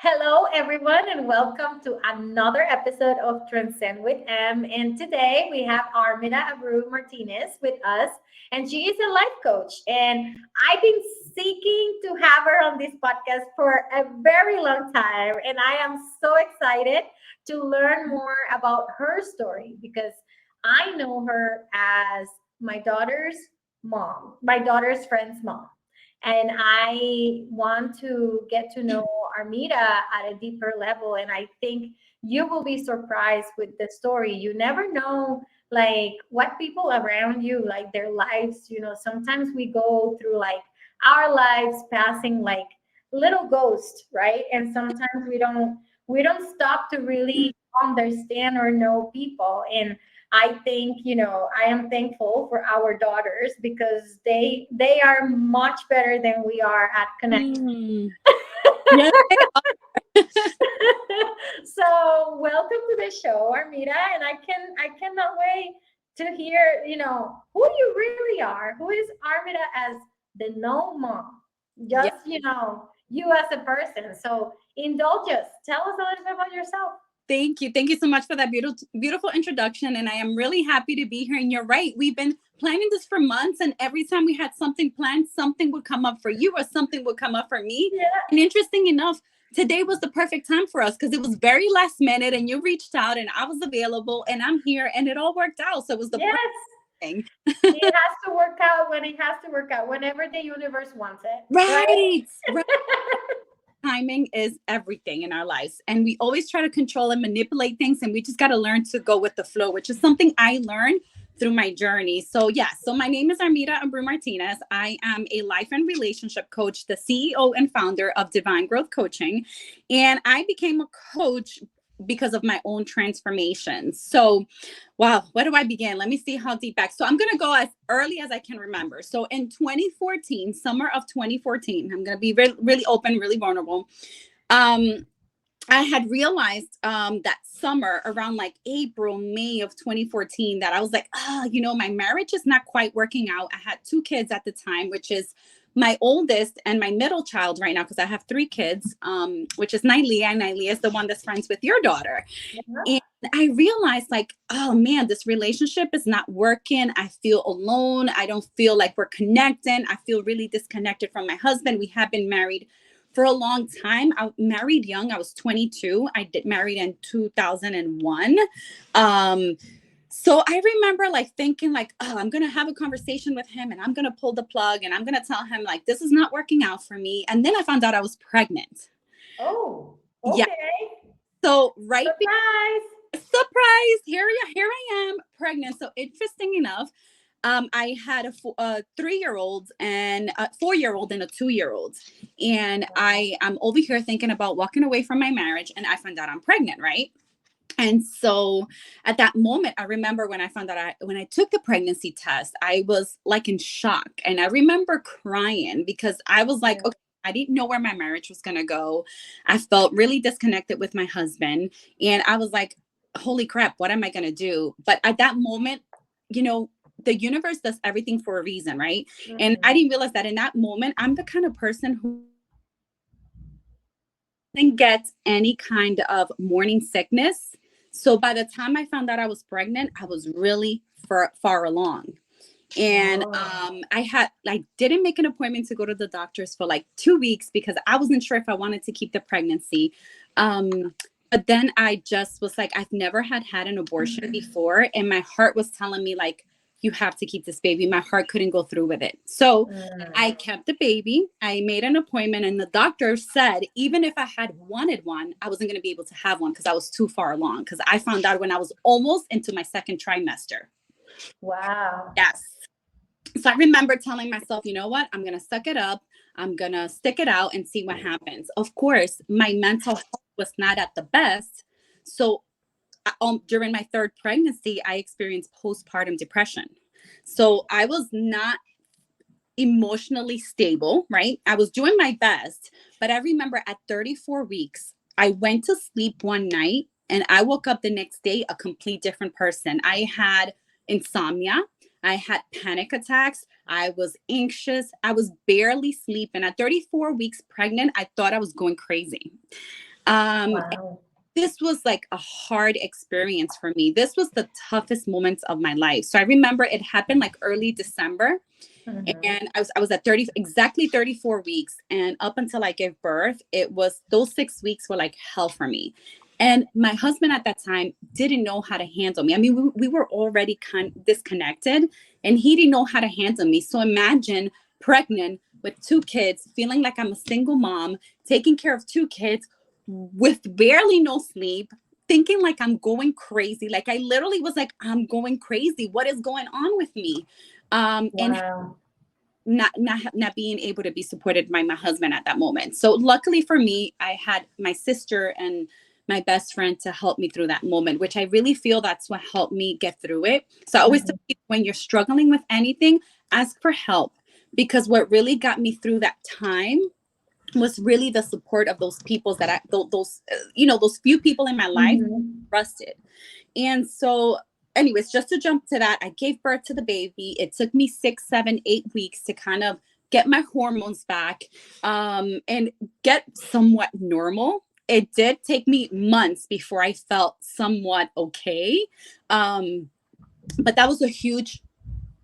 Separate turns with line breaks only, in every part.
Hello, everyone, and welcome to another episode of Transcend with M. And today we have Armida Abreu Martínez with us, and she is a life coach. And I've been seeking to have her on this podcast for a very long time, and I am so excited to learn more about her story because I know her as my daughter's mom, my daughter's friend's mom. And I want to get to know Armida at a deeper level. And I think you will be surprised with the story. You never know, like, what people around you, like their lives, sometimes we go through like our lives passing like little ghosts, right? And sometimes we don't stop to really understand or know people. And I think, I am thankful for our daughters because they are much better than we are at connecting.
Mm. Yeah.
So welcome to the show, Armida, and I cannot wait to hear, who you really are. Who is Armida as the no mom?
Yeah.
Just, you as a person. So indulge us. Tell us a little bit about yourself.
Thank you. Thank you so much for that beautiful introduction. And I am really happy to be here. And you're right. We've been planning this for months. And every time we had something planned, something would come up for you or something would come up for me.
Yeah.
And interesting enough, today was the perfect time for us because it was very last minute and you reached out and I was available and I'm here and it all worked out. So it was the
Yes.
perfect thing.
It has to work out when it has to work out, whenever the universe wants it, right?
Right. Right. Timing is everything in our lives. And we always try to control and manipulate things. And we just got to learn to go with the flow, which is something I learned through my journey. So, yeah. So, my name is Armida Abreu Martínez. I am a life and relationship coach, the CEO and founder of Divine Growth Coaching. And I became a coach because of my own transformation. So, wow, where do I begin? Let me see how deep back. So I'm going to go as early as I can remember. So in 2014, summer of 2014, I'm going to be really open, really vulnerable. Um, I had realized that summer around like April, May of 2014 that I was like, my marriage is not quite working out. I had two kids at the time, which is my oldest and my middle child right now, because I have three kids, which is Nylia. And Nylia is the one that's friends with your daughter.
Yeah.
And I realized like, oh man, this relationship is not working. I feel alone. I don't feel like we're connecting. I feel really disconnected from my husband. We have been married for a long time. I married young. I was 22. I did married in 2001. So I remember like thinking like, oh, I'm going to have a conversation with him and I'm going to pull the plug and I'm going to tell him like, this is not working out for me. And then I found out I was pregnant.
Oh,
Yeah.
okay.
So right
Surprise.
surprise, here I am pregnant. So interesting enough, I had a 3-year-old and a 4-year-old and a 2-year-old. And I'm over here thinking about walking away from my marriage and I found out I'm pregnant, right? And so at that moment, I remember when I found out when I took the pregnancy test, I was like in shock. And I remember crying because I was like, okay, I didn't know where my marriage was going to go. I felt really disconnected with my husband. And I was like, holy crap, what am I going to do? But at that moment, the universe does everything for a reason, right? And I
Mhm.
didn't realize that in that moment, I'm the kind of person who didn't get any kind of morning sickness. So by the time I found out I was pregnant, I was really far along. And
Oh.
I didn't make an appointment to go to the doctors for like 2 weeks because I wasn't sure if I wanted to keep the pregnancy. But then I just was like, I've never had an abortion before. And my heart was telling me like, you have to keep this baby. My heart couldn't go through with it. So
Mm.
I kept the baby. I made an appointment and the doctor said, even if I had wanted one, I wasn't going to be able to have one because I was too far along. Because I found out when I was almost into my second trimester.
Wow.
Yes. So I remember telling myself, you know what? I'm going to suck it up. I'm going to stick it out and see what happens. Of course, my mental health was not at the best. So during my third pregnancy, I experienced postpartum depression. So I was not emotionally stable, right? I was doing my best. But I remember at 34 weeks, I went to sleep one night and I woke up the next day a complete different person. I had insomnia. I had panic attacks. I was anxious. I was barely sleeping. At 34 weeks pregnant, I thought I was going crazy.
Wow.
This was like a hard experience for me. This was the toughest moments of my life. So I remember it happened like early December,
Mhm.
and I was at 30, exactly 34 weeks, and up until I gave birth, it was, those 6 weeks were like hell for me. And my husband at that time didn't know how to handle me. I mean, we were already disconnected, and he didn't know how to handle me. So imagine pregnant with 2 kids, feeling like I'm a single mom, taking care of 2 kids with barely no sleep, thinking like I'm going crazy. Like I literally was like, I'm going crazy. What is going on with me? And
Wow.
not being able to be supported by my husband at that moment. So luckily for me, I had my sister and my best friend to help me through that moment, which I really feel that's what helped me get through it. So I always tell
Mhm.
people, when you're struggling with anything, ask for help, because what really got me through that time was really the support of those people that those those few people in my life
Mhm.
trusted. And so, anyways, just to jump to that, I gave birth to the baby. It took me 6, 7, 8 weeks to kind of get my hormones back, and get somewhat normal. It did take me months before I felt somewhat okay. Um, but that was a huge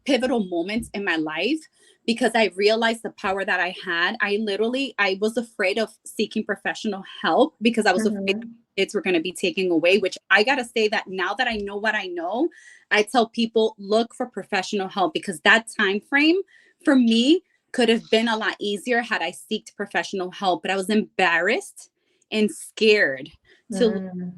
pivotal moments in my life, because I realized the power that I had. I was afraid of seeking professional help because I was afraid
Mhm.
kids were going to be taken away, which I got to say that now that I know what I know, I tell people, look for professional help, because that time frame for me could have been a lot easier had I sought professional help, but I was embarrassed and scared to.
Mm.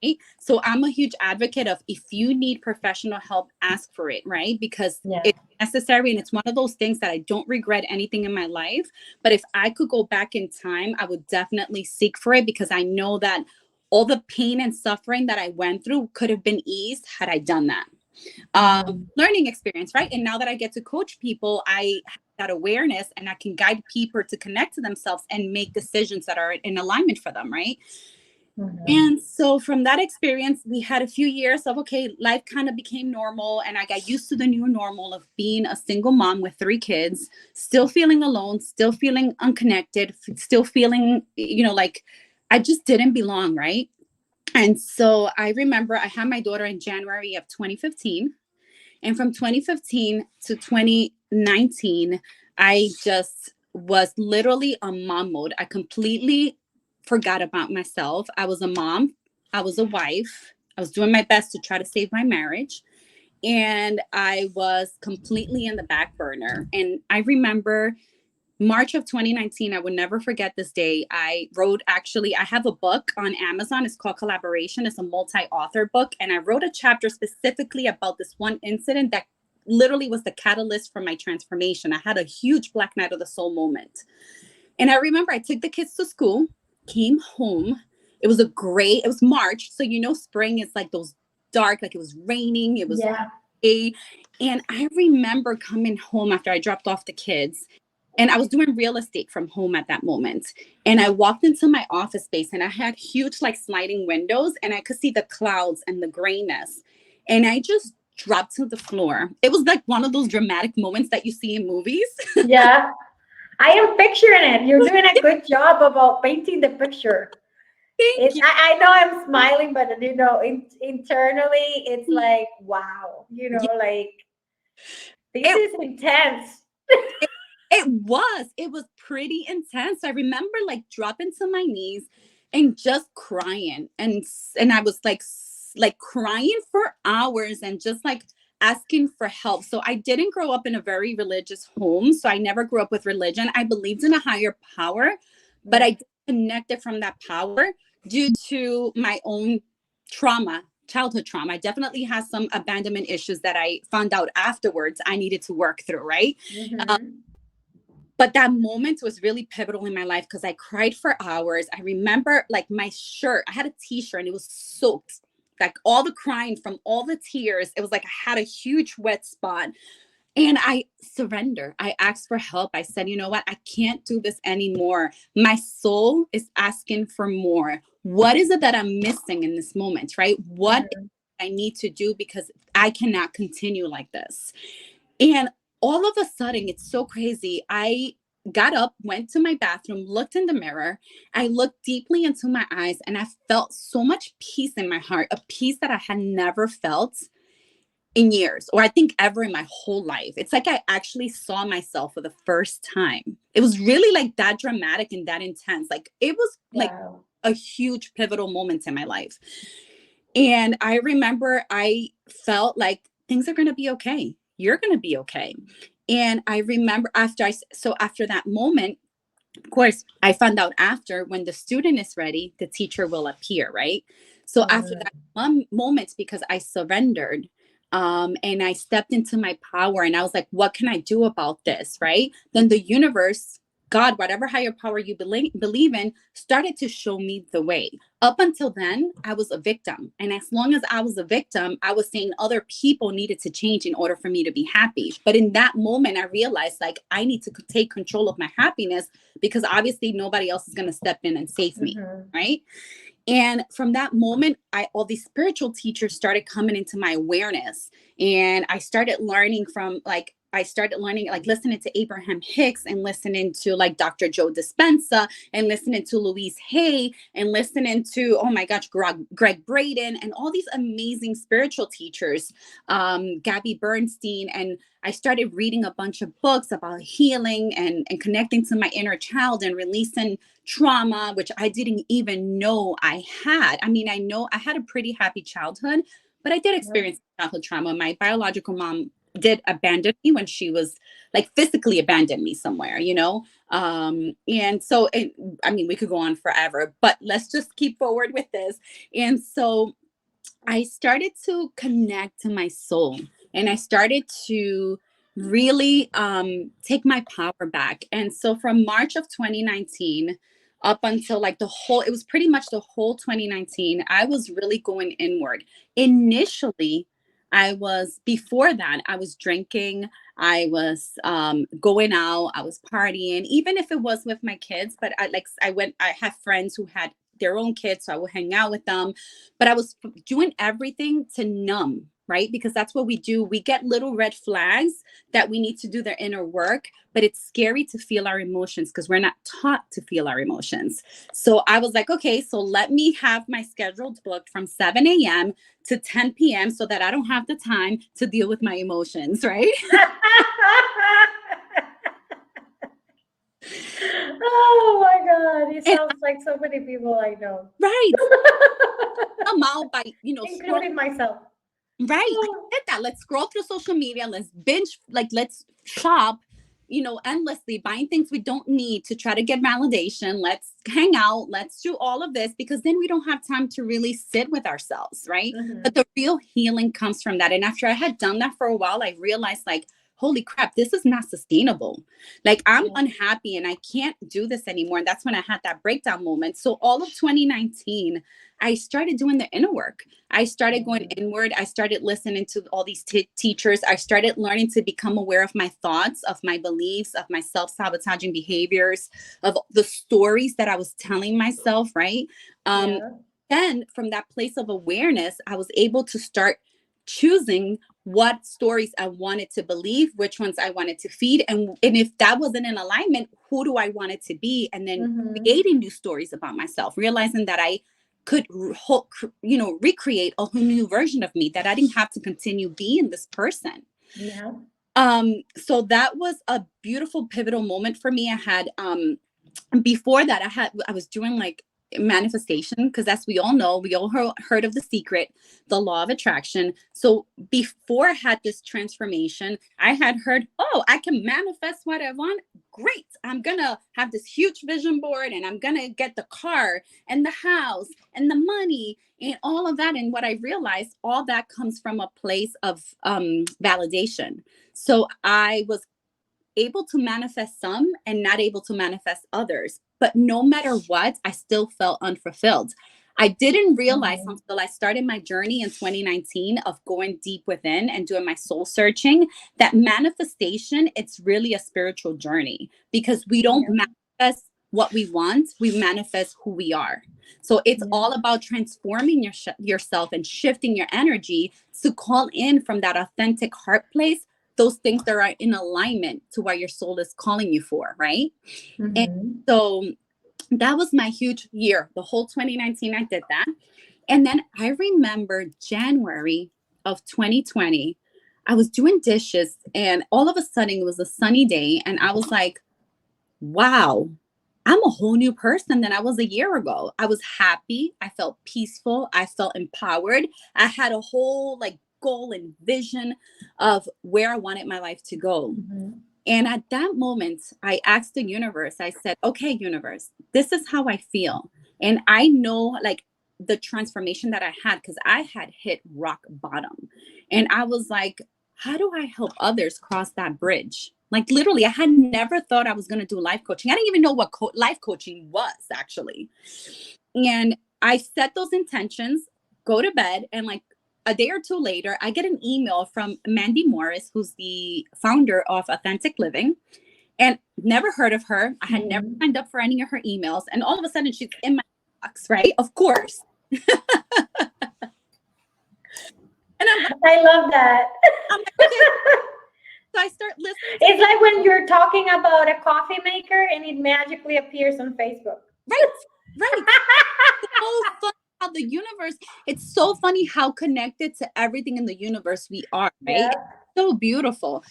Right? So I'm a huge advocate of, if you need professional help, ask for it, right? Because
Yeah.
it's necessary, and it's one of those things that I don't regret anything in my life. But if I could go back in time, I would definitely seek for it, because I know that all the pain and suffering that I went through could have been eased had I done that.
Mhm.
Learning experience, right? And now that I get to coach people, I have that awareness, and I can guide people to connect to themselves and make decisions that are in alignment for them, right?
Mhm.
And so from that experience, we had a few years of, okay, life kind of became normal. And I got used to the new normal of being a single mom with 3 kids, still feeling alone, still feeling unconnected, still feeling, like I just didn't belong. Right. And so I remember I had my daughter in January of 2015. And from 2015 to 2019, I just was literally on mom mode. I completely forgot about myself. I was a mom, I was a wife, I was doing my best to try to save my marriage. And I was completely in the back burner. And I remember March of 2019, I would never forget this day. I have a book on Amazon. It's called Collaboration. It's a multi-author book. And I wrote a chapter specifically about this one incident that literally was the catalyst for my transformation. I had a huge Black Night of the Soul moment. And I remember I took the kids to school, came home. It was March. So, spring is like those dark, like it was raining. It was
Yeah.
gray. And I remember coming home after I dropped off the kids, and I was doing real estate from home at that moment. And I walked into my office space, and I had huge, like, sliding windows, and I could see the clouds and the grayness. And I just dropped to the floor. It was like one of those dramatic moments that you see in movies.
Yeah. I am picturing it. You're doing a good job about painting the picture.
Thank
It,
you.
I know I'm smiling, but internally, it's like, wow,
Yeah,
like this
it,
is intense.
it was pretty intense. I remember like dropping to my knees and just crying, and I was like crying for hours, and just like asking for help. So I didn't grow up in a very religious home, so I never grew up with religion. I believed in a higher power, but
Yeah.
I disconnected from that power due to my own trauma, childhood trauma. I definitely had some abandonment issues that I found out afterwards I needed to work through, right?
Mm-hmm.
But that moment was really pivotal in my life, because I cried for hours. I remember like my shirt, I had a t-shirt and it was soaked, like all the crying from all the tears. It was like I had a huge wet spot, and I surrendered. I asked for help. I said, you know what? I can't do this anymore. My soul is asking for more. What is it that I'm missing in this moment, right? What
Mm-hmm.
I need to do, because I cannot continue like this. And all of a sudden, it's so crazy. I got up, went to my bathroom, looked in the mirror. I looked deeply into my eyes, and I felt so much peace in my heart, a peace that I had never felt in years, or I think ever in my whole life. It's like I actually saw myself for the first time. It was really like that dramatic and that intense. Like it was like
Wow.
a huge pivotal moment in my life. And I remember I felt like things are going to be okay. You're going to be okay. And I remember after that moment, of course, I found out after, when the student is ready, the teacher will appear, right? So after
Mhm.
that moment, because I surrendered, and I stepped into my power, and I was like, what can I do about this, right? Then the universe, God, whatever higher power you believe in, started to show me the way. Up until then, I was a victim. And as long as I was a victim, I was saying other people needed to change in order for me to be happy. But in that moment, I realized like I need to take control of my happiness, because obviously nobody else is going to step in and save me,
Mhm.
right? And from that moment, all these spiritual teachers started coming into my awareness. And I started learning like listening to Abraham Hicks, and listening to like Dr. Joe Dispenza, and listening to Louise Hay, and listening to, oh my gosh, Greg Braden, and all these amazing spiritual teachers, Gabby Bernstein. And I started reading a bunch of books about healing and connecting to my inner child and releasing trauma, which I didn't even know I had. I mean, I know I had a pretty happy childhood, but I did
Yeah.
experience childhood trauma. My biological mom did abandon me when she was like physically abandoned me somewhere, and so I mean, we could go on forever, but let's just keep forward with this. And so I started to connect to my soul, and I started to really take my power back. And so from March of 2019 up until like it was pretty much the whole 2019, I was really going inward. Initially, before that, I was drinking, I was going out, I was partying, even if it was with my kids. But I have friends who had their own kids, so I would hang out with them, but I was doing everything to numb, right? Because that's what we do. We get little red flags that we need to do their inner work, but it's scary to feel our emotions because we're not taught to feel our emotions. So I was like, okay, so let me have my scheduled booked from 7 a.m. to 10 p.m. so that I don't have the time to deal with my emotions, right?
Oh my God. It
And
sounds like so many people I know,
right, I'm out by, scroll.
including myself.
Right. I
Oh.
did that. Let's scroll through social media. Let's binge, like, let's shop, endlessly, buying things we don't need to try to get validation. Let's hang out. Let's do all of this, because then we don't have time to really sit with ourselves. Right. But
Mhm.
the real healing comes from that. And after I had done that for a while, I realized, like, holy crap, this is not sustainable. Like, I'm
Yeah.
unhappy and I can't do this anymore. And that's when I had that breakdown moment. So all of 2019, I started doing the inner work. I started going
Mhm.
inward. I started listening to all these teachers. I started learning to become aware of my thoughts, of my beliefs, of my self-sabotaging behaviors, of the stories that I was telling myself, right? Um,
Yeah.
then from that place of awareness, I was able to start choosing what stories I wanted to believe, which ones I wanted to feed. And if that wasn't in alignment, who do I want it to be? And then
Mhm.
creating new stories about myself, realizing that I could recreate a whole new version of me, that I didn't have to continue being this person.
Yeah.
So that was a beautiful pivotal moment for me. I had before that, I was doing like manifestation, because as we all know, we all heard of The Secret, the law of attraction. So before I had this transformation, I had heard, oh, I can manifest what I want. Great, I'm gonna have this huge vision board, and I'm gonna get the car and the house and the money and all of that. And what I realized, all that comes from a place of validation. So I was able to manifest some and not able to manifest others. But no matter what, I still felt unfulfilled. I didn't realize
Mhm.
until I started my journey in 2019 of going deep within and doing my soul searching, that manifestation, it's really a spiritual journey, because we don't
Yeah.
manifest what we want, we manifest who we are. So it's
Yeah.
all about transforming yourself and shifting your energy to call in from that authentic heart place those things that are in alignment to what your soul is calling you for, right? And
Mm-hmm.
so that was my huge year. The whole 2019, I did that. And then I remember January of 2020, I was doing dishes and all of a sudden it was a sunny day. And I was like, wow, I'm a whole new person than I was a year ago. I was happy. I felt peaceful. I felt empowered. I had a whole like goal and vision of where I wanted my life to go.
Mm-hmm.
And at that moment, I asked the universe, I said, okay, universe, this is how I feel. And I know like the transformation that I had, because I had hit rock bottom. And I was like, how do I help others cross that bridge? Like literally, I had never thought I was going to do life coaching. I didn't even know what life coaching was actually. And I set those intentions, go to bed, and like a day or two later, I get an email from Mandy Morris, who's the founder of Authentic Living, and never heard of her. I had never signed up for any of her emails. And all of a sudden she's in my box, right? Of course. And
I love that.
I'm like, okay. So I start listening.
It's like when you're talking about a coffee maker and it magically appears on Facebook.
Right. So funny how the universe, it's so funny how connected to everything in the universe we are, right?
Yeah.
It's so beautiful.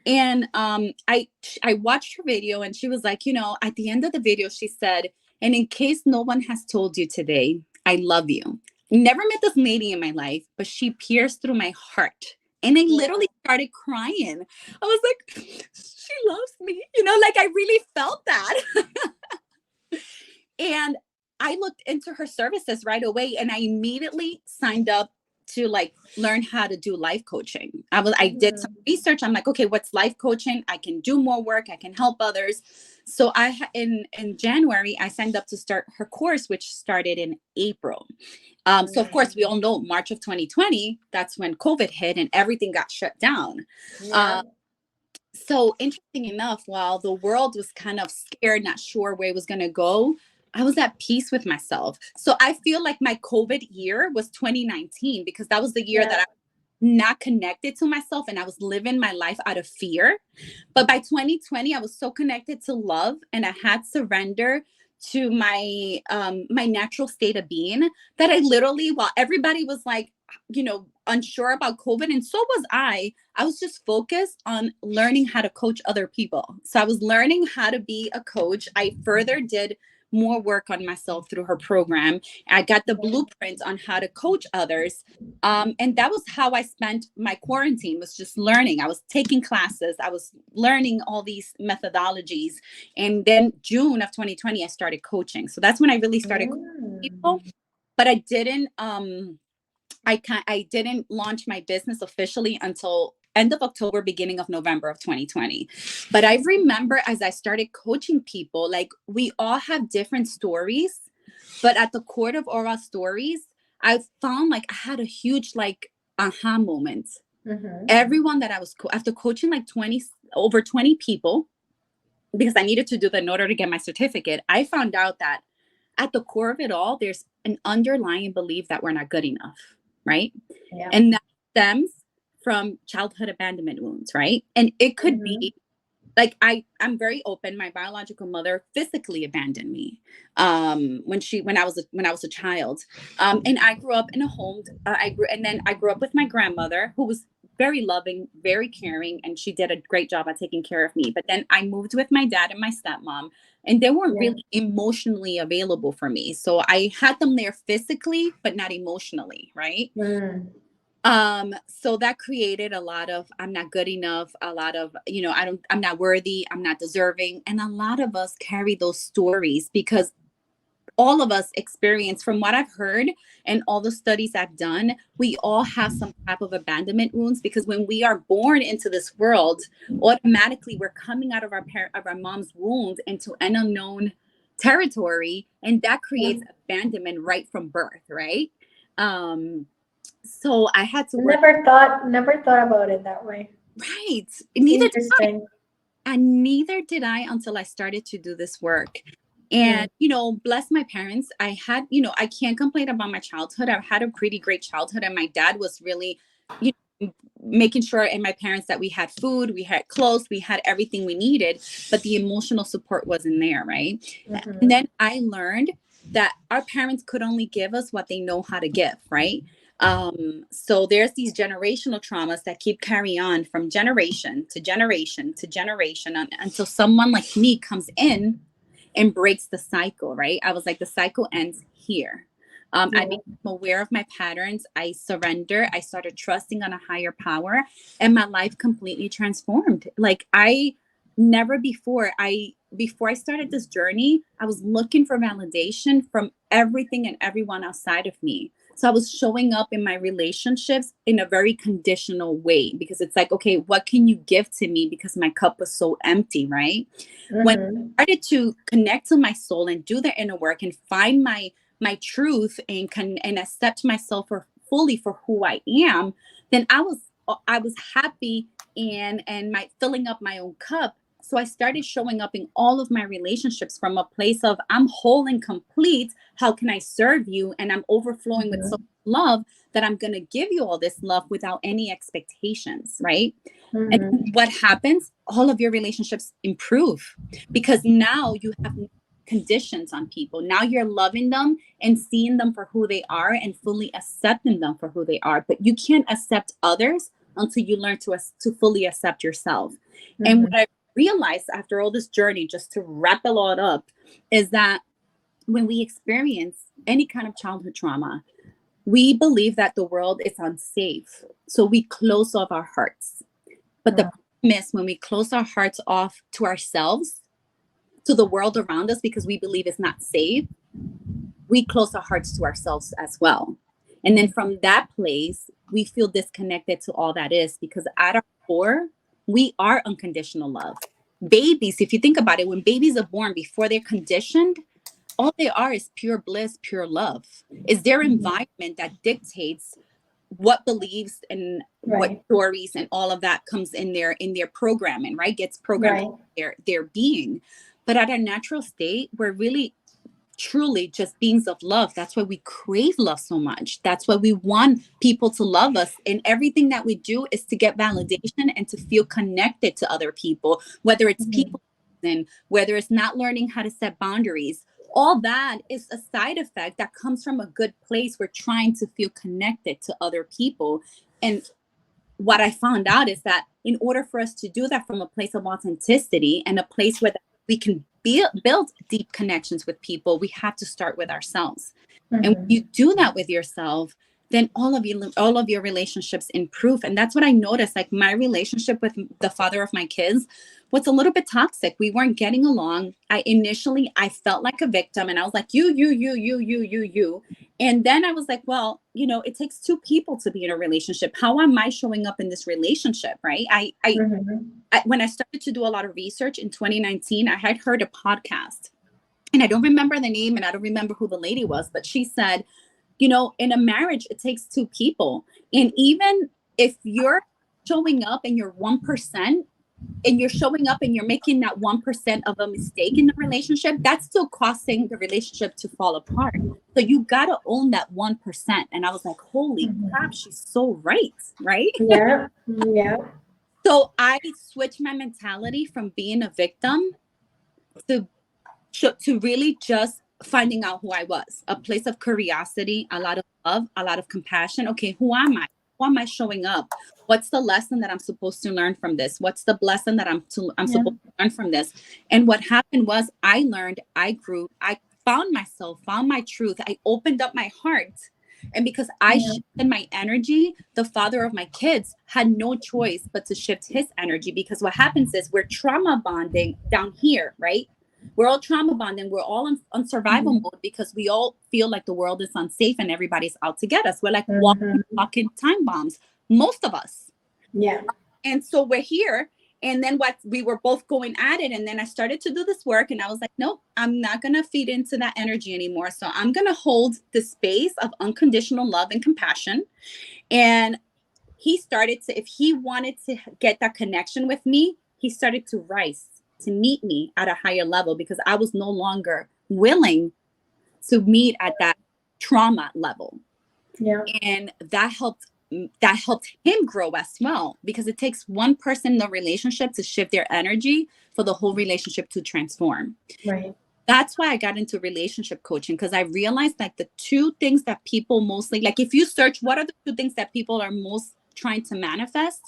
And I watched her video and she was like, at the end of the video, she said, and in case no one has told you today, I love you. Never met this lady in my life, but she pierced through my heart. And I literally started crying. I was like, she loves me. Like I really felt that. And I looked into her services right away and I immediately signed up to like learn how to do life coaching. I did some research. I'm like, okay, what's life coaching? I can do more work. I can help others. So in January, I signed up to start her course, which started in April. So of course we all know March of 2020, that's when COVID hit and everything got shut down.
Yeah.
So interesting enough, while the world was kind of scared, not sure where it was going to go, I was at peace with myself. So I feel like my COVID year was 2019 because that was the year that I was not connected to myself and I was living my life out of fear. But by 2020, I was so connected to love and I had surrender to my my natural state of being that I literally, while everybody was like, unsure about COVID, and so was I was just focused on learning how to coach other people. So I was learning how to be a coach. I further did more work on myself through her program. I got the blueprint on how to coach others. And that was how I spent my quarantine, was just learning. I was taking classes. I was learning all these methodologies. And then June of 2020, I started coaching. So that's when I really started coaching people. But I didn't I didn't launch my business officially until end of October, beginning of November of 2020. But I remember as I started coaching people, like we all have different stories, but at the core of all our stories, I found like I had a huge like aha moment. Everyone that I was after coaching like over 20 people, because I needed to do that in order to get my certificate, I found out that at the core of it all, there's an underlying belief that we're not good enough, right?
Yeah.
And that stems from childhood abandonment wounds, right? And it could be like I'm very open. My biological mother physically abandoned me when I was a child, and I grew up in a home. I grew up with my grandmother, who was very loving, very caring, and she did a great job at taking care of me. But then I moved with my dad and my stepmom, and they weren't really emotionally available for me. So I had them there physically, but not emotionally, right? So that created a lot of I'm not good enough, a lot of I'm not worthy, I'm not deserving, and a lot of us carry those stories because all of us experience, from what I've heard and all the studies I've done, we all have some type of abandonment wounds, because when we are born into this world, automatically we're coming out of our mom's wounds into an unknown territory, and that creates abandonment right from birth, right? So I had to work.
Never thought about it that way.
Right.
Interesting.
Neither did I until I started to do this work. And, bless my parents. I can't complain about my childhood. I've had a pretty great childhood. And my dad was really, making sure, and my parents, that we had food, we had clothes, we had everything we needed, but the emotional support wasn't there, right? And then I learned that our parents could only give us what they know how to give, right? So there's these generational traumas that keep carrying on from generation to generation to generation until someone like me comes in and breaks the cycle, right? I was like, the cycle ends here. I became aware of my patterns. I surrender. I started trusting on a higher power, and my life completely transformed. Like before I started this journey, I was looking for validation from everything and everyone outside of me. So I was showing up in my relationships in a very conditional way, because it's like, okay, what can you give to me? Because my cup was so empty, right? When I started to connect to my soul and do the inner work and find my truth and accept myself fully for who I am, then I was happy and filling up my own cup. So I started showing up in all of my relationships from a place of, I'm whole and complete. How can I serve you? And I'm overflowing with so much love that I'm going to give you all this love without any expectations, right? And what happens? All of your relationships improve, because now you have conditions on people. Now you're loving them and seeing them for who they are and fully accepting them for who they are. But you can't accept others until you learn to fully accept yourself. And what I realized after all this journey, just to wrap a lot up, is that when we experience any kind of childhood trauma, we believe that the world is unsafe. So we close off our hearts. But the problem is, when we close our hearts off to ourselves, to the world around us, because we believe it's not safe, we close our hearts to ourselves as well. And then from that place, we feel disconnected to all that is, because at our core, we are unconditional love. Babies, if you think about it, when babies are born, before they're conditioned, all they are is pure bliss, pure love. It's their environment that dictates what beliefs and what stories and all of that comes in their programming, right? Gets programmed their being. But at our natural state, we're really truly just beings of love. That's why we crave love so much. That's why we want people to love us. And everything that we do is to get validation and to feel connected to other people, whether it's people and whether it's not learning how to set boundaries. All that is a side effect that comes from a good place. We're trying to feel connected to other people. And what I found out is that in order for us to do that from a place of authenticity and a place where we can build deep connections with people, we have to start with ourselves. And when you do that with yourself, then all of your relationships improve. And that's what I noticed. Like, my relationship with the father of my kids was a little bit toxic. We weren't getting along. I felt like a victim, and I was like, you. And then I was like, well, it takes two people to be in a relationship. How am I showing up in this relationship? Right. When I started to do a lot of research in 2019, I had heard a podcast, and I don't remember the name and I don't remember who the lady was, but she said, in a marriage, it takes two people. And even if you're showing up and you're 1%, and you're showing up and you're making that 1% of a mistake in the relationship, that's still causing the relationship to fall apart. So you got to own that 1%. And I was like, holy crap, she's so right. Right.
Yeah.
So I switched my mentality from being a victim to really just finding out who I was, a place of curiosity, a lot of love, a lot of compassion. Okay, who am I? How am I showing up? What's the lesson that I'm supposed to learn from this? What's the blessing that I'm supposed to learn from this? And what happened was, I learned, I grew, I found myself, found my truth. I opened up my heart. And because I shifted my energy, the father of my kids had no choice but to shift his energy, because what happens is, we're trauma bonding down here, right? We're all trauma bonding. We're all on survival mode, because we all feel like the world is unsafe and everybody's out to get us. We're like walking time bombs, most of us.
Yeah.
And so we're here. And then we were both going at it. And then I started to do this work, and I was like, nope, I'm not going to feed into that energy anymore. So I'm going to hold the space of unconditional love and compassion. And he started to, if he wanted to get that connection with me, he started to rise to meet me at a higher level, because I was no longer willing to meet at that trauma level.
Yeah.
And that helped that helped him grow as well, because it takes one person in the relationship to shift their energy for the whole relationship to transform.
Right.
That's why I got into relationship coaching, because I realized like the two things that people mostly, like if you search what are the two things that people are most trying to manifest,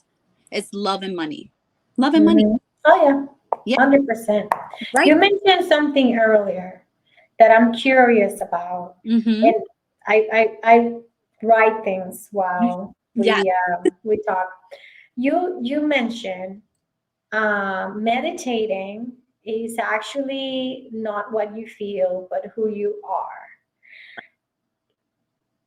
it's love and money. Love and money.
Oh yeah,
Yeah.
100%.
Right.
You mentioned something earlier that I'm curious about, and I write things while
Yeah.
we talk. You mentioned meditating is actually not what you feel, but who you are.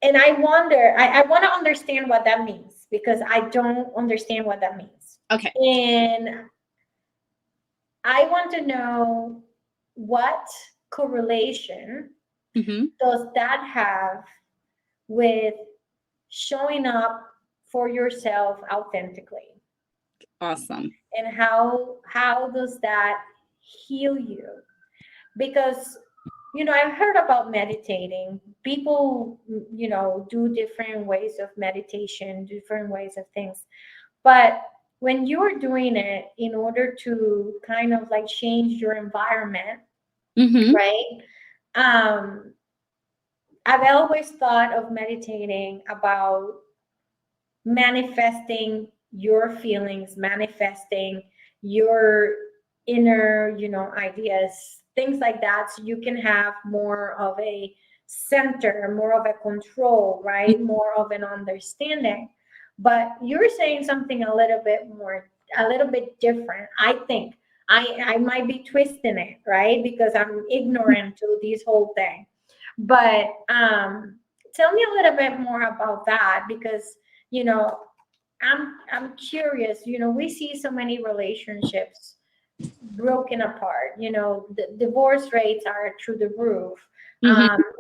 And I wonder, I want to understand what that means, because I don't understand what that means.
Okay.
And I want to know what correlation does that have with showing up for yourself authentically?
Awesome.
And how does that heal you? Because I've heard about meditating. People, do different ways of meditation, different ways of things. But when you're doing it in order to kind of like change your environment, right? I've always thought of meditating about manifesting your feelings, manifesting your inner, ideas, things like that, so you can have more of a center, more of a control, right? More of an understanding. But you're saying something a little bit different. I think I might be twisting it, right? Because I'm ignorant to this whole thing. But tell me a little bit more about that, because you know I'm curious. We see so many relationships broken apart. The divorce rates are through the roof.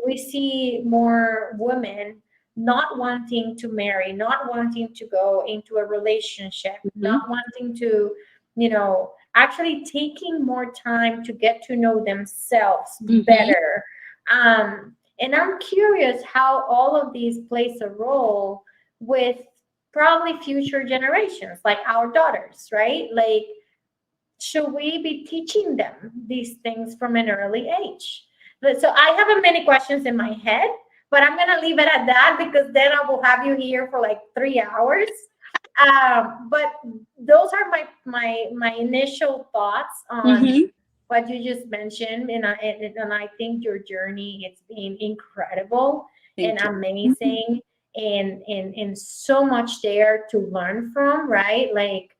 We see more women not wanting to marry, not wanting to go into a relationship, not wanting to, actually taking more time to get to know themselves better. And I'm curious how all of these plays a role with probably future generations, like our daughters, right? Like, should we be teaching them these things from an early age? So I have many questions in my head, but I'm going to leave it at that, because then I will have you here for like 3 hours. But those are my initial thoughts on what you just mentioned, and I think your journey, it's been incredible and amazing, and so much there to learn from, right? Like,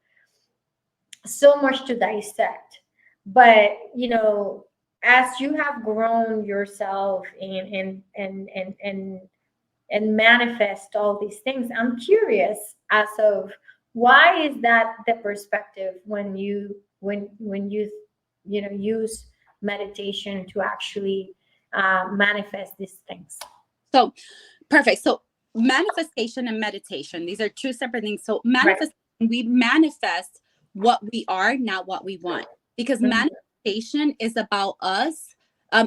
so much to dissect. But as you have grown yourself and manifest all these things, I'm curious as of why is that the perspective when you use meditation to actually manifest these things.
So perfect. So manifestation and meditation, these are two separate things. So manifestation, we manifest what we are, not what we want, because manifestation is about us.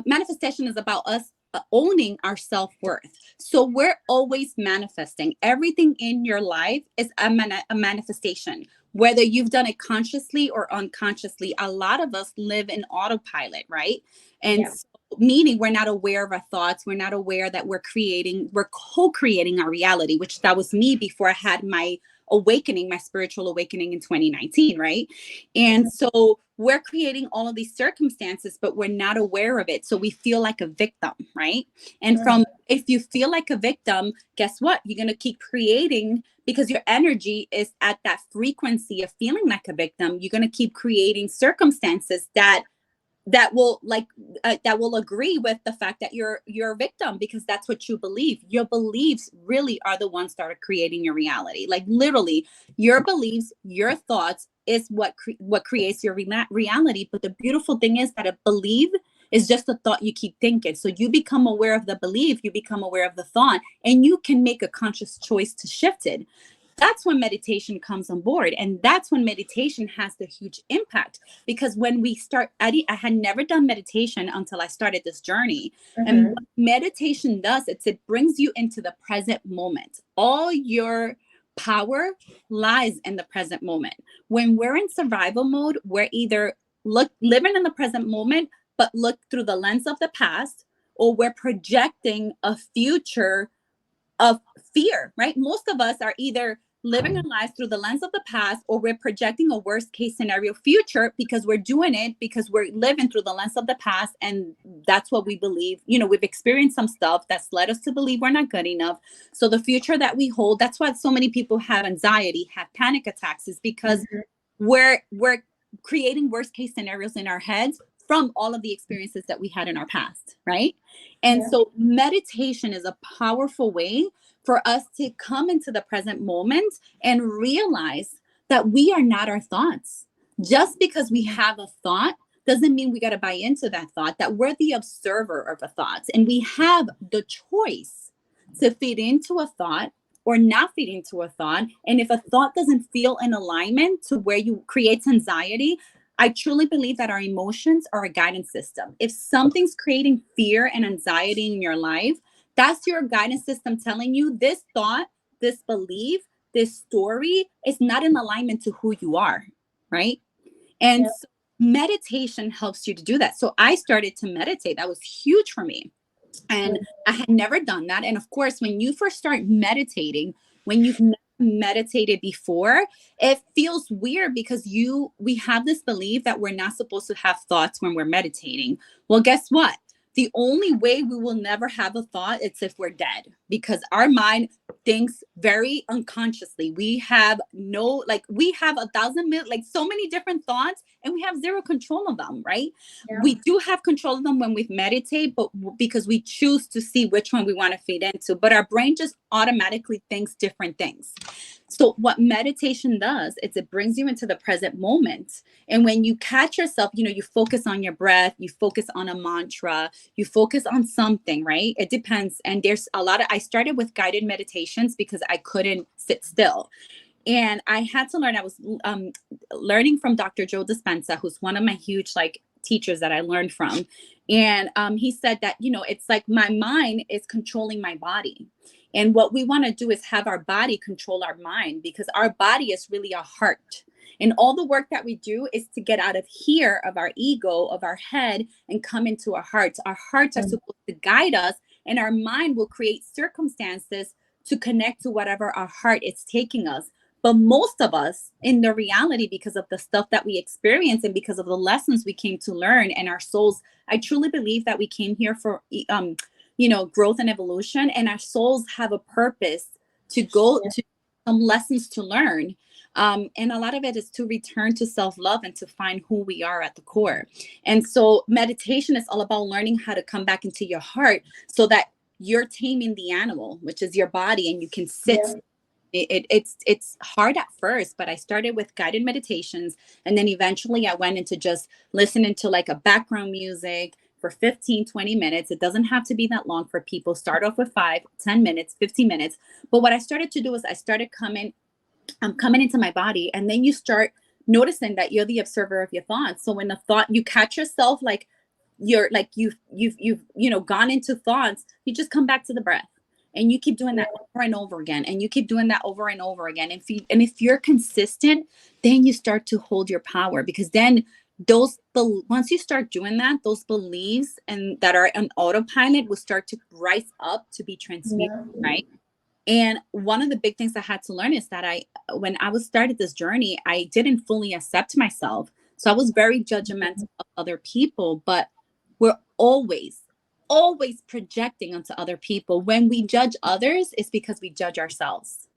Manifestation is about us owning our self-worth. So we're always manifesting. Everything in your life is a manifestation, whether you've done it consciously or unconsciously. A lot of us live in autopilot, right? And so, meaning we're not aware of our thoughts. We're not aware that we're co-creating our reality, which that was me before I had my awakening, my spiritual awakening in 2019, right? And so we're creating all of these circumstances, but we're not aware of it. So we feel like a victim, right? And if you feel like a victim, guess what? You're going to keep creating, because your energy is at that frequency of feeling like a victim. You're going to keep creating circumstances that will agree with the fact that you're a victim, because that's what you believe. Your beliefs really are the ones that are creating your reality. Like literally, your beliefs, your thoughts is what creates your reality. But the beautiful thing is that a belief is just a thought you keep thinking. So you become aware of the belief, you become aware of the thought, and you can make a conscious choice to shift it. That's when meditation comes on board. And that's when meditation has the huge impact. Because when we start, I had never done meditation until I started this journey. And what meditation does, it brings you into the present moment. All your power lies in the present moment. When we're in survival mode, we're either living in the present moment, but look through the lens of the past, or we're projecting a future of fear, right? Most of us are either living our lives through the lens of the past, or we're projecting a worst case scenario future because we're doing it because we're living through the lens of the past. And that's what we believe. We've experienced some stuff that's led us to believe we're not good enough. So the future that we hold, that's why so many people have anxiety, have panic attacks, is because we're creating worst case scenarios in our heads from all of the experiences that we had in our past, right? And so meditation is a powerful way for us to come into the present moment and realize that we are not our thoughts. Just because we have a thought doesn't mean we got to buy into that thought, that we're the observer of the thoughts. And we have the choice to feed into a thought or not feed into a thought. And if a thought doesn't feel in alignment to where you creates anxiety, I truly believe that our emotions are a guidance system. If something's creating fear and anxiety in your life, that's your guidance system telling you this thought, this belief, this story is not in alignment to who you are, right? And so meditation helps you to do that. So I started to meditate. That was huge for me. And I had never done that. And of course, when you first start meditating, when you've never meditated before, it feels weird because we have this belief that we're not supposed to have thoughts when we're meditating. Well, guess what? The only way we will never have a thought is if we're dead, because our mind thinks very unconsciously. We have we have 1,000 so many different thoughts, and we have zero control of them, right? We do have control of them when we meditate, but because we choose to see which one we want to feed into, but our brain just automatically thinks different things. So what meditation does is it brings you into the present moment. And when you catch yourself, you focus on your breath, you focus on a mantra, you focus on something, right? It depends. And there's I started with guided meditations because I couldn't sit still. And I had to learn. I was learning from Dr. Joe Dispenza, who's one of my huge teachers that I learned from. And he said that, it's like my mind is controlling my body. And what we want to do is have our body control our mind, because our body is really a heart. And all the work that we do is to get out of here, of our ego, of our head, and come into our hearts. Our hearts are supposed to guide us, and our mind will create circumstances to connect to whatever our heart is taking us. But most of us, in the reality, because of the stuff that we experience and because of the lessons we came to learn, and our souls, I truly believe that we came here for growth and evolution, and our souls have a purpose to go to some lessons to learn. And a lot of it is to return to self-love and to find who we are at the core. And so meditation is all about learning how to come back into your heart so that you're taming the animal, which is your body, and you can sit. It's hard at first, but I started with guided meditations, and then eventually I went into just listening to a background music for 15-20 minutes. It doesn't have to be that long for people. Start off with 5-10 minutes, 15 minutes. But what I started to do is I started coming into my body, and then you start noticing that you're the observer of your thoughts. So when the thought, you catch yourself you've gone into thoughts, you just come back to the breath. And you keep doing that over and over again. And you keep doing that over and over again. And if you're consistent, then you start to hold your power, because then once you start doing that, those beliefs and that are on autopilot will start to rise up to be transmuted, right? And one of the big things I had to learn is that when I was started this journey, I didn't fully accept myself. So I was very judgmental of other people, but we're always projecting onto other people. When we judge others, it's because we judge ourselves.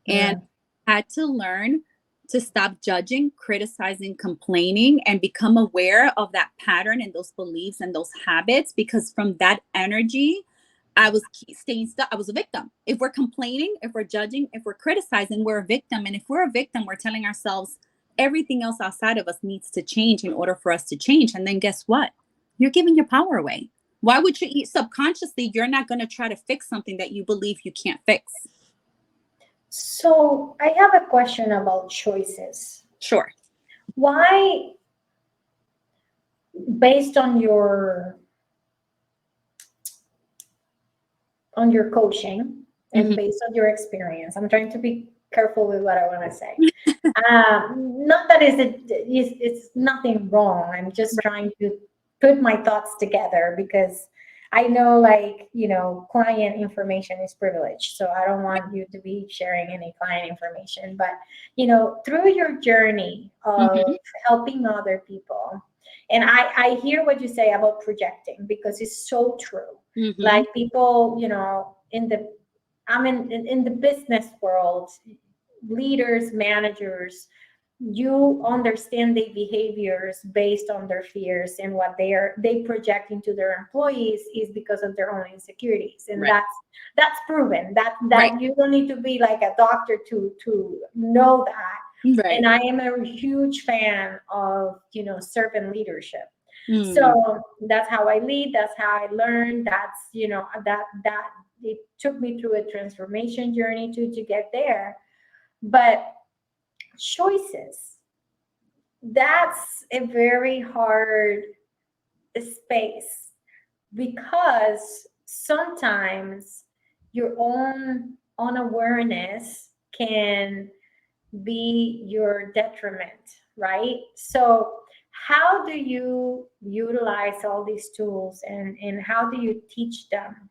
And I had to learn to stop judging, criticizing, complaining, and become aware of that pattern and those beliefs and those habits, because from that energy, I was staying stuck. I was a victim. If we're complaining, if we're judging, if we're criticizing, we're a victim. And if we're a victim, we're telling ourselves everything else outside of us needs to change in order for us to change. And then guess what? You're giving your power away. Why would you eat subconsciously? You're not going to try to fix something that you believe you can't fix.
So I have a question about choices.
Sure.
Why, based on your coaching and based on your experience, I'm trying to be careful with what I want to say. Not that it's nothing wrong. I'm just trying to put my thoughts together because I know, like, client information is privileged. So I don't want you to be sharing any client information. But, through your journey of
Mhm.
helping other people, and I hear what you say about projecting because it's so true.
Mhm.
Like people, I'm in the business world, leaders, managers, you understand their behaviors based on their fears, and what they project into their employees is because of their own insecurities, and
Right.
that's proven. That
Right.
you don't need to be like a doctor to know that. And
Right.
I am a huge fan of servant leadership.
Mm.
So that's how I lead, that's how I learn. That's that it took me through a transformation journey to get there. But choices, that's a very hard space, because sometimes your own unawareness can be your detriment, right? So how do you utilize all these tools, and how do you teach them,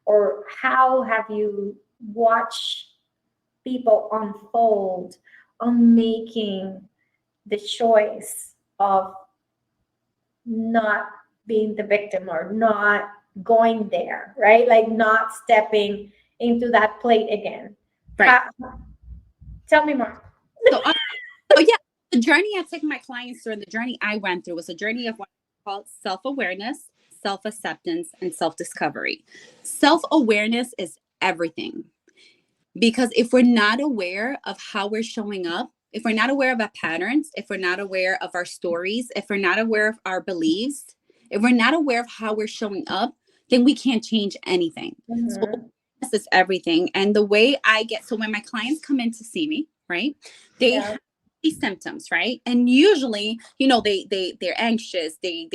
or how have you watched people unfold on making the choice of not being the victim, or not going there, right? Like not stepping into that plate again.
Right.
How, tell me more.
So, oh yeah, the journey I take my clients through, and the journey I went through, was a journey of what I call self-awareness, self-acceptance, and self-discovery. Self-awareness is everything, because if we're not aware of how we're showing up, if we're not aware of our patterns, if we're not aware of our stories, if we're not aware of our beliefs, if we're not aware of how we're showing up, then we can't change anything. So
Mhm.
this is everything. And the way I get, so when my clients come in to see me, right, they
Yeah.
have these symptoms, right? And usually, they're anxious, they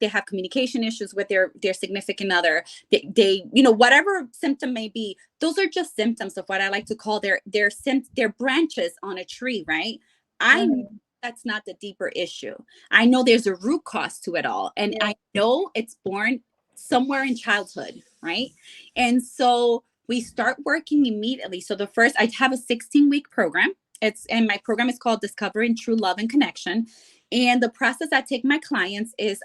have communication issues with their significant other, whatever symptom may be, those are just symptoms of what I like to call their branches on a tree, right? I know
Mhm.
that's not the deeper issue. I know there's a root cause to it all, and
Yeah.
I know it's born somewhere in childhood, right? And so we start working immediately. So I have a 16-week program. And my program is called Discovering True Love and Connection. And the process I take my clients is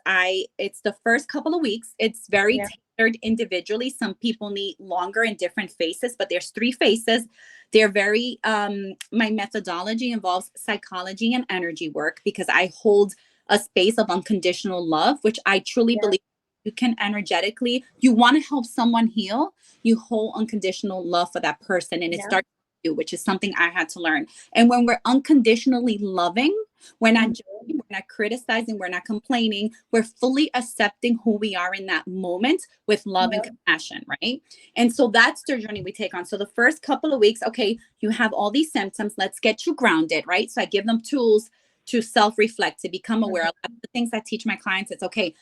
it's the first couple of weeks. It's very
Yeah.
tailored individually. Some people need longer and different phases, but there's 3 phases. They're very, my methodology involves psychology and energy work, because I hold a space of unconditional love, which I truly
Yeah.
believe you can energetically, you want to help someone heal, you hold unconditional love for that person. And it
Yeah.
starts with you, which is something I had to learn. And when we're unconditionally loving, we're not
Mhm.
judging, we're not criticizing, we're not complaining, we're fully accepting who we are in that moment with love and
Yeah.
compassion, right? And so that's the journey we take on. So the first couple of weeks, okay, you have all these symptoms, let's get you grounded, right? So I give them tools to self-reflect, to become aware. A lot of the things I teach my clients, it's okay,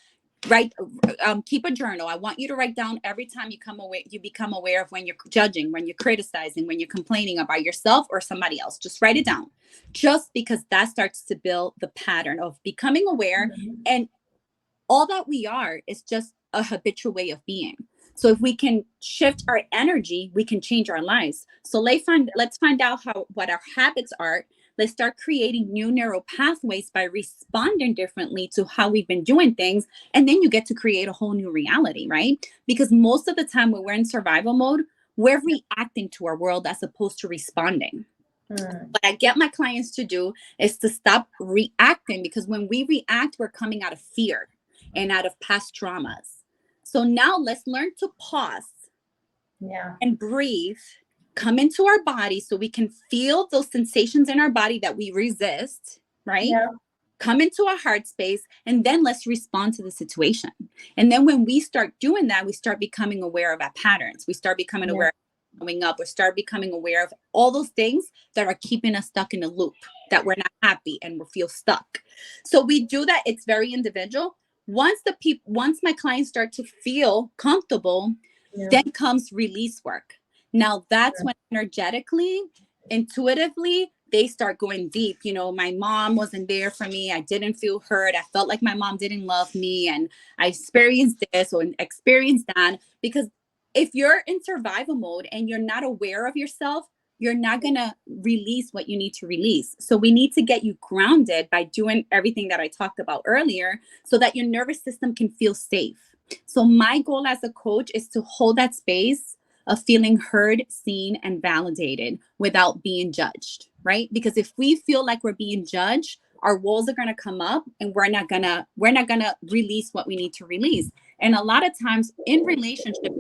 write, keep a journal. I want you to write down every time you become aware of when you're judging, when you're criticizing, when you're complaining about yourself or somebody else. Just write it down, just because that starts to build the pattern of becoming aware.
Mhm.
And all that we are is just a habitual way of being. So if we can shift our energy, we can change our lives. So let's find out what our habits are. Let's start creating new neural pathways by responding differently to how we've been doing things. And then you get to create a whole new reality, right? Because most of the time when we're in survival mode, we're reacting to our world as opposed to responding.
Mm.
What I get my clients to do is to stop reacting, because when we react, we're coming out of fear and out of past traumas. So now let's learn to pause
Yeah.
and breathe, come into our body so we can feel those sensations in our body that we resist, right?
Yeah.
Come into a heart space, and then let's respond to the situation. And then when we start doing that, we start becoming aware of our patterns. We start becoming
Yeah.
aware of showing up. We start becoming aware of all those things that are keeping us stuck in a loop, that we're not happy and we feel stuck. So we do that. It's very individual. Once my clients start to feel comfortable,
Yeah.
then comes release work. Now that's when energetically intuitively, they start going deep. You know, my mom wasn't there for me. I didn't feel heard. I felt like my mom didn't love me. And I experienced this or experienced that. Because if you're in survival mode and you're not aware of yourself, you're not going to release what you need to release. So we need to get you grounded by doing everything that I talked about earlier so that your nervous system can feel safe. So my goal as a coach is to hold that space of feeling heard, seen, and validated without being judged, right? Because if we feel like we're being judged, our walls are going to come up and we're not going to release what we need to release. And a lot of times in relationships,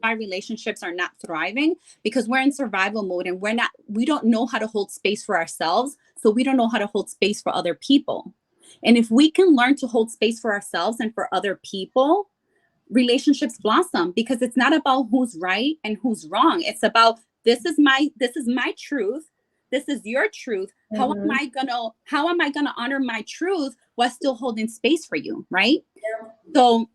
our relationships are not thriving because we're in survival mode and we don't know how to hold space for ourselves. So we don't know how to hold space for other people. And if we can learn to hold space for ourselves and for other people, relationships blossom, because it's not about who's right and who's wrong. It's about this is my truth. This is your truth. How am I gonna honor my truth while still holding space for you, right?
Yeah.
So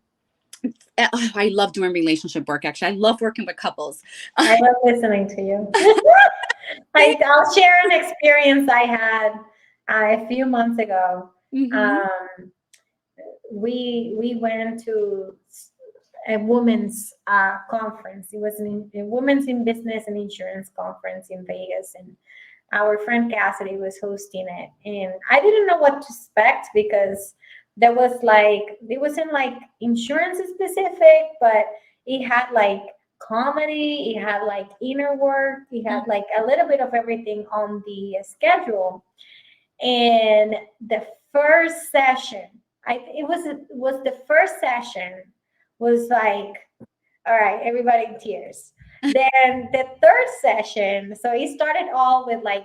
I love doing relationship work. Actually, I love working with couples.
I love listening to you. I'll share an experience I had a few months ago.
Mm-hmm.
We went to a women's conference. It was a women's in business and insurance conference in Vegas, and our friend Cassidy was hosting it. And I didn't know what to expect because there was it wasn't like insurance specific, but it had like comedy, it had like inner work, it had like a little bit of everything on the schedule. And the first session, it was the first session was like, all right, everybody in tears. Then the third session, so it started all with like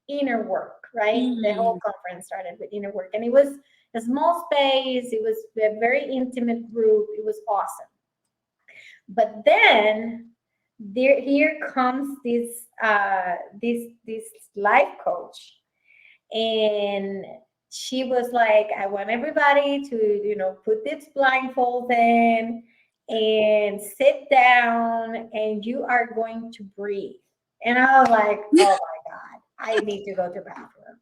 inner work, right? The whole conference started with inner work, and it was a small space. It was a very intimate group. It was awesome. But then here comes this life coach, and she was like, I want everybody to put its blindfolds in and sit down, and you are going to breathe. And I was like, oh my God, I need to go to the bathroom.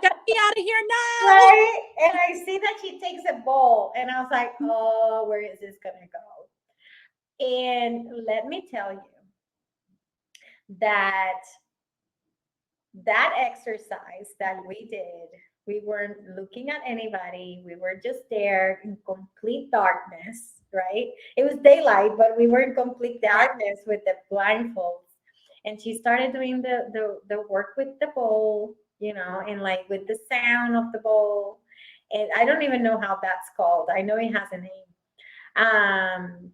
Get me out of here now.
Right? And I see that she takes a bowl, and I was like, oh, where is this gonna go? And let me tell you that exercise that we did, we weren't looking at anybody. We were just there in complete darkness, right? It was daylight, but we were in complete darkness with the blindfolds. And she started doing the work with the bowl, and like with the sound of the bowl. And I don't even know how that's called. I know it has a name.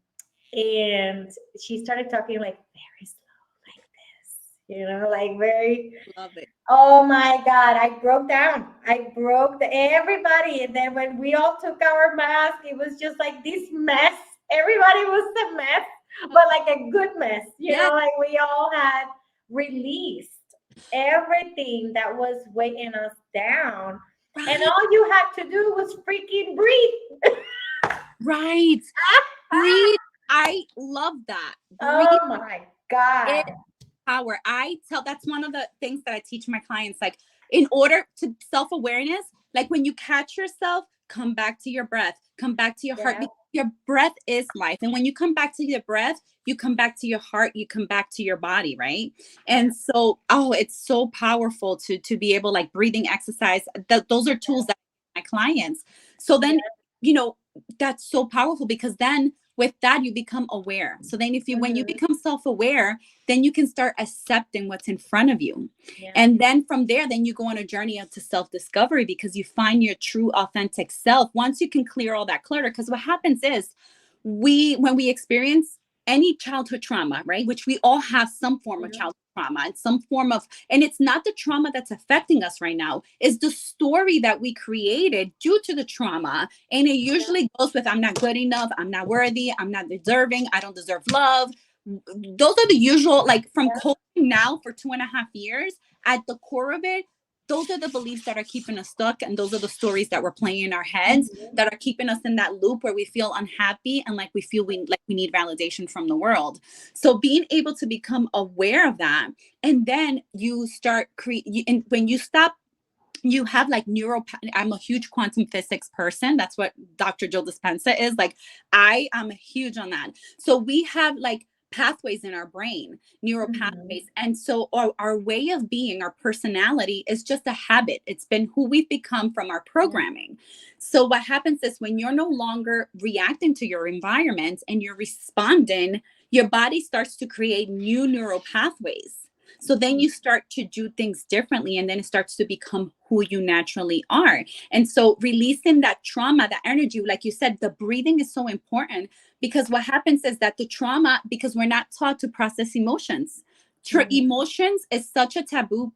And she started talking like very slow, like this, like very.
Love it.
Oh my God, I broke down. I broke everybody. And then when we all took our mask, it was just like this mess. Everybody was a mess, but like a good mess. Like we all had released everything that was weighing us down. Right. And all you had to do was freaking breathe.
Right. Breathe. I love that. Breathe.
Oh my God.
Power. That's one of the things that I teach my clients. Like, in order to self-awareness, like when you catch yourself, come back to your breath, come back to your heart. Your breath is life. And when you come back to your breath, you come back to your heart, you come back to your body, right? And so, it's so powerful to be able, like, breathing exercise. Those are tools that my clients. So then, that's so powerful, because then with that, you become aware. So then when you become self-aware, then you can start accepting what's in front of you. Yeah. And then from there, then you go on a journey to self-discovery, because you find your true authentic self once you can clear all that clutter. Because what happens is when we experience any childhood trauma, right, which we all have some form of childhood trauma and some form of, and it's not the trauma that's affecting us right now, it's the story that we created due to the trauma. And it usually goes with, I'm not good enough, I'm not worthy, I'm not deserving, I don't deserve love. Those are the usual, like, from coaching now for 2.5 years, at the core of it, those are the beliefs that are keeping us stuck. And those are the stories that we're playing in our heads
Mhm.
that are keeping us in that loop where we feel unhappy and like we feel we need validation from the world. So being able to become aware of that, and then you start and when you stop, you have like I'm a huge quantum physics person. That's what Dr. Joe Dispenza is. Like, I am huge on that. So we have like pathways in our brain, neural
Mhm.
pathways. And so our way of being, our personality is just a habit. It's been who we've become from our programming. So what happens is when you're no longer reacting to your environment and you're responding, your body starts to create new neural pathways. So then you start to do things differently, and then it starts to become who you naturally are. And so releasing that trauma, that energy, like you said, the breathing is so important, because what happens is that the trauma, because we're not taught to process emotions.
Mhm.
Emotions is such a taboo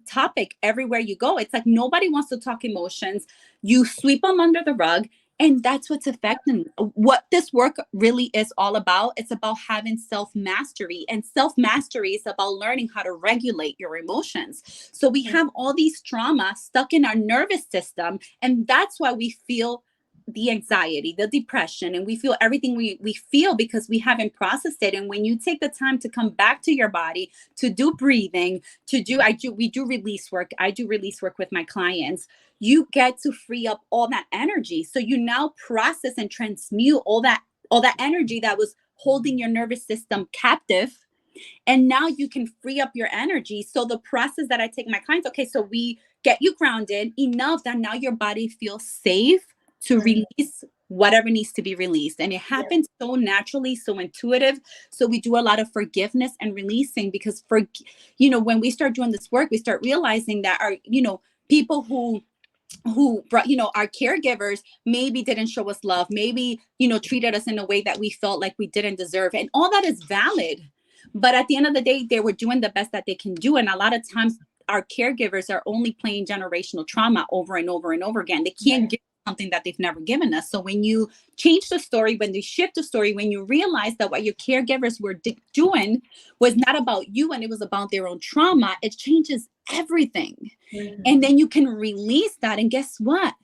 topic everywhere you go. It's like nobody wants to talk emotions. You sweep them under the rug. And that's what's affecting what this work really is all about. It's about having self mastery, and self mastery is about learning how to regulate your emotions. So we have all these trauma stuck in our nervous system, and that's why we feel the anxiety, the depression, and we feel everything we feel because we haven't processed it. And when you take the time to come back to your body, to do breathing, we do release work. I do release work with my clients. You get to free up all that energy. So you now process and transmute all that energy that was holding your nervous system captive. And now you can free up your energy. So the process that I take my clients, okay, so we get you grounded enough that now your body feels safe to
Mhm.
release whatever needs to be released. And it
Yeah.
happens so naturally, so intuitive. So we do a lot of forgiveness and releasing, because when we start doing this work, we start realizing that people who brought, our caregivers maybe didn't show us love, maybe treated us in a way that we felt like we didn't deserve, and all that is valid. But at the end of the day, they were doing the best that they can do, and a lot of times our caregivers are only playing generational trauma over and over and over again. They can't
Right.
give something that they've never given us. So when you change the story, when you shift the story, when you realize that what your caregivers were doing was not about you and it was about their own trauma, it changes everything. And
Mhm.
then you can release that. And guess what?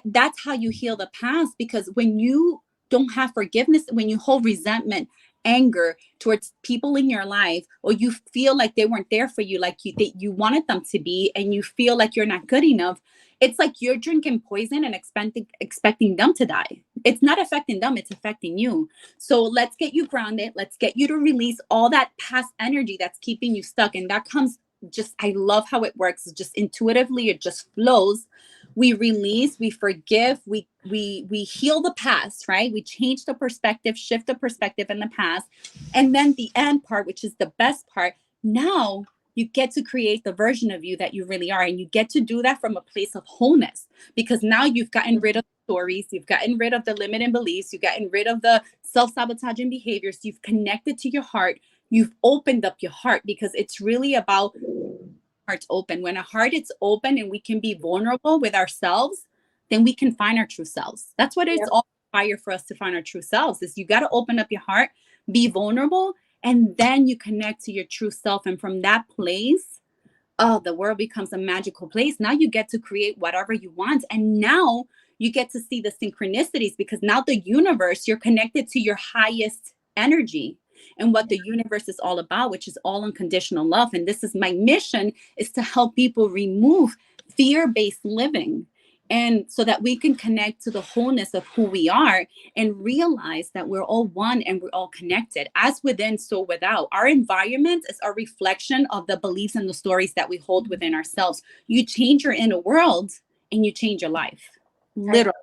That's how you heal the past. Because when you don't have forgiveness, when you hold resentment, anger towards people in your life, or you feel like they weren't there for you, like you wanted them to be, and you feel like you're not good enough, it's like you're drinking poison and expecting them to die. It's not affecting them, it's affecting you. So let's get you grounded. Let's get you to release all that past energy that's keeping you stuck. And that comes just, I love how it works. Just intuitively, it just flows. We release, we forgive, we heal the past, right? We change the perspective, shift the perspective in the past. And then the end part, which is the best part, now you get to create the version of you that you really are. And you get to do that from a place of wholeness, because now you've gotten rid of stories, you've gotten rid of the limiting beliefs, you've gotten rid of the self-sabotaging behaviors, you've connected to your heart, you've opened up your heart, because it's really about heart's open. When a heart is open and we can be vulnerable with ourselves, then we can find our true selves. That's what it's
Yep.
all fire for us to find our true selves. Is you got to open up your heart, be vulnerable, and then you connect to your true self. And from that place, oh, the world becomes a magical place. Now you get to create whatever you want. And now you get to see the synchronicities, because now the universe, you're connected to your highest energy and what the universe is all about, which is all unconditional love. And this is my mission, is to help people remove fear-based living. And so that we can connect to the wholeness of who we are and realize that we're all one and we're all connected, as within, so without. Our environment is a reflection of the beliefs and the stories that we hold within ourselves. You change your inner world and you change your life.
I
Literally.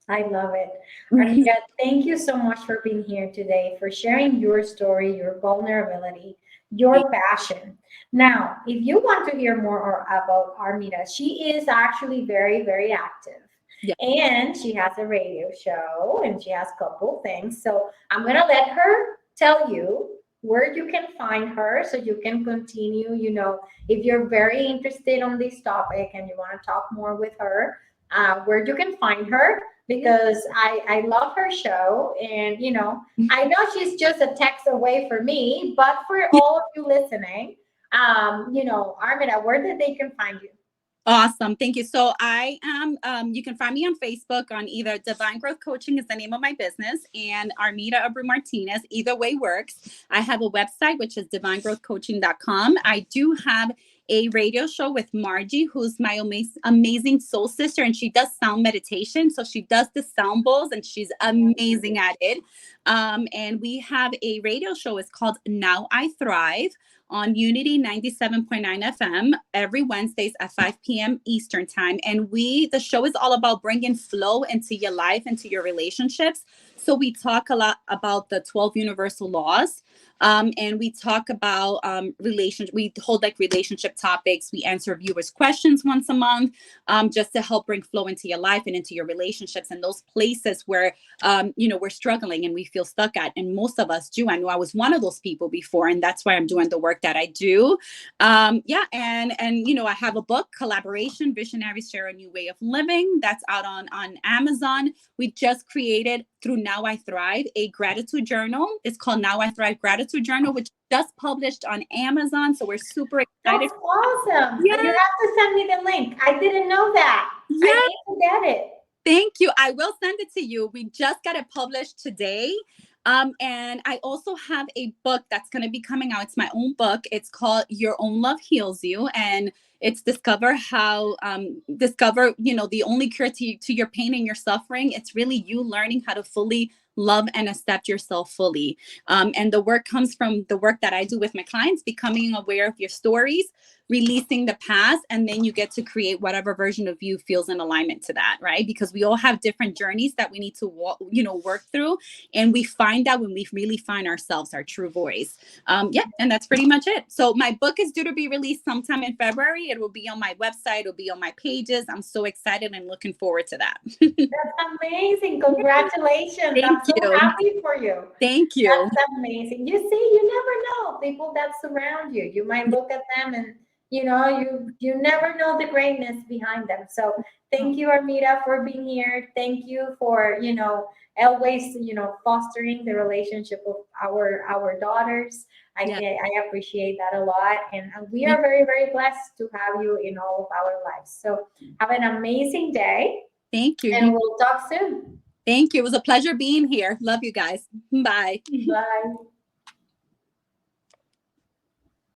I love it.
Mhm.
Armida, thank you so much for being here today, for sharing your story, your vulnerability, your passion. Now, if you want to hear more about Armida, she is actually very, very active.
Yeah.
And she has a radio show and she has a couple things. So I'm going to let her tell you where you can find her so you can continue. If you're very interested on this topic and you want to talk more with her, where you can find her, because I love her show. And, I know she's just a text away for me, but for all of you listening, Armida, where did they can find you?
Awesome. Thank you. So I am, you can find me on Facebook on either Divine Growth Coaching is the name of my business, and Armida Abreu Martinez. Either way works. I have a website, which is divinegrowthcoaching.com. I do have a radio show with Margie, who's my amazing soul sister, and she does sound meditation. So she does the sound bowls, and she's amazing at it. And we have a radio show. It's called Now I Thrive on Unity 97.9 FM every Wednesdays at 5 p.m. Eastern time. And the show is all about bringing flow into your life, into your relationships. So we talk a lot about the 12 universal laws. And we talk about we hold like relationship topics. We answer viewers' questions once a month, just to help bring flow into your life and into your relationships and those places where, we're struggling and we feel stuck at. And most of us do. I know I was one of those people before, and that's why I'm doing the work that I do. And I have a book, Collaboration, Visionaries Share a New Way of Living, that's out on Amazon. We just created, through Now I Thrive, a gratitude journal. It's called Now I Thrive Gratitude Journal, which just published on Amazon. So we're super excited.
That's awesome.
Yeah.
You have to send me the link. I didn't know that.
Yeah.
I need to get it.
Thank you. I will send it to you. We just got it published today. And I also have a book that's going to be coming out. It's my own book. It's called Your Own Love Heals You. And it's discover the only cure to your pain and your suffering. It's really you learning how to fully love and accept yourself fully. And the work comes from the work that I do with my clients, becoming aware of your stories, releasing the past, and then you get to create whatever version of you feels in alignment to that, right? Because we all have different journeys that we need to work through, and we find that when we really find ourselves, our true voice. And that's pretty much it. So my book is due to be released sometime in February. It will be on my website. It'll be on my pages. I'm so excited and looking forward to that.
That's amazing. Congratulations. I'm so happy for you.
Thank you.
That's amazing. You see, you never know people that surround you. You might look at them and you never know the greatness behind them. So thank you, Armida, for being here. Thank you for, always, fostering the relationship of our daughters. I appreciate that a lot. And we are very, very blessed to have you in all of our lives. So have an amazing day.
Thank you.
And we'll talk soon.
Thank you. It was a pleasure being here. Love you guys. Bye.
Bye.